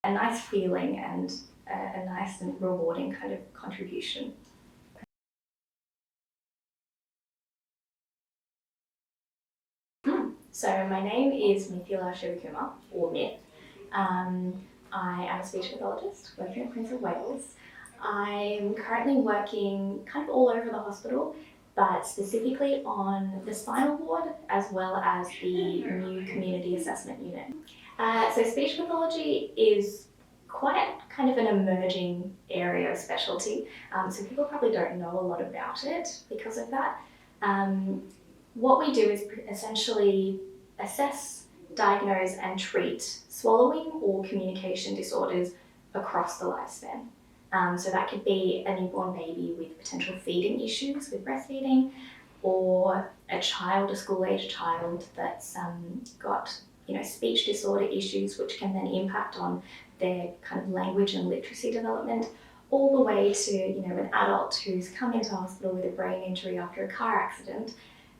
a nice feeling and a nice and rewarding kind of contribution. So my name is Mithulaa, or Myth. I am a speech pathologist working at Prince of Wales. I'm currently working kind of all over the hospital, but specifically on the spinal ward as well as the new community assessment unit. So speech pathology is quite kind of an emerging area of specialty, so people probably don't know a lot about it because of that. What we do is essentially assess, diagnose and treat swallowing or communication disorders across the lifespan. So that could be a newborn baby with potential feeding issues with breastfeeding, or a school-age child that's got speech disorder issues, which can then impact on their kind of language and literacy development, all the way to an adult who's come into hospital with a brain injury after a car accident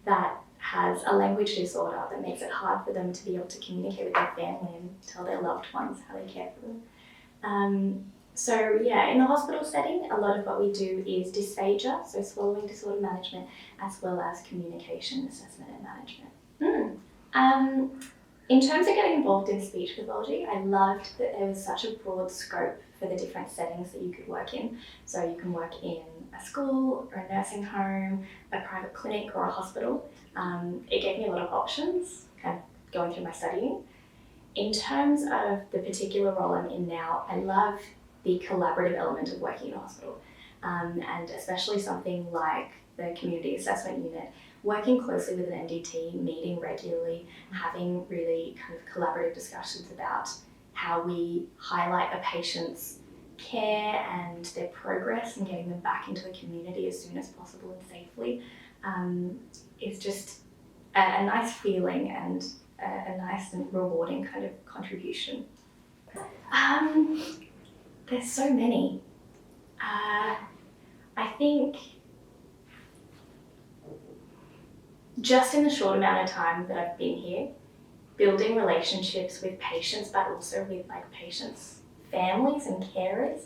that has a language disorder that makes it hard for them to be able to communicate with their family and tell their loved ones how they care for them. So yeah, in the hospital setting, a lot of what we do is dysphagia, so swallowing disorder management, as well as communication assessment and management. In terms of getting involved in speech pathology, I loved that there was such a broad scope for the different settings that you could work in. So you can work in a school or a nursing home, a private clinic or a hospital. It gave me a lot of options, kind of going through my studying. In terms of the particular role I'm in now, I love the collaborative element of working in a hospital, and especially something like the community assessment unit, working closely with an NDT, meeting regularly, having really kind of collaborative discussions about how we highlight a patient's care and their progress and getting them back into the community as soon as possible and safely, is just a nice feeling and a nice and rewarding kind of contribution. There's so many. I think just in the short amount of time that I've been here, building relationships with patients, but also with patients' families and carers.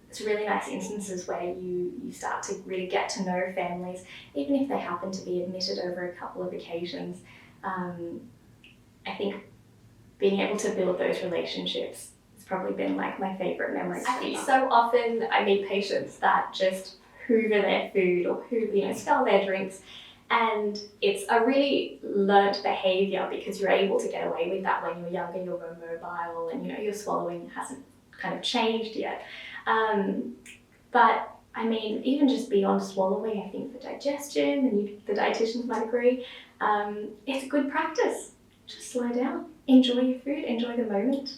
It's really nice instances where you start to really get to know families, even if they happen to be admitted over a couple of occasions. I think being able to build those relationships has probably been my favourite memory. I think so often I meet patients that just hoover their food or spill their drinks, and it's a really learnt behaviour because you're able to get away with that when you're younger, you're more mobile, and your swallowing hasn't kind of changed yet. But I mean, even just beyond swallowing, I think for digestion, and the dietitians might agree, it's a good practice. Just slow down, enjoy your food, enjoy the moment.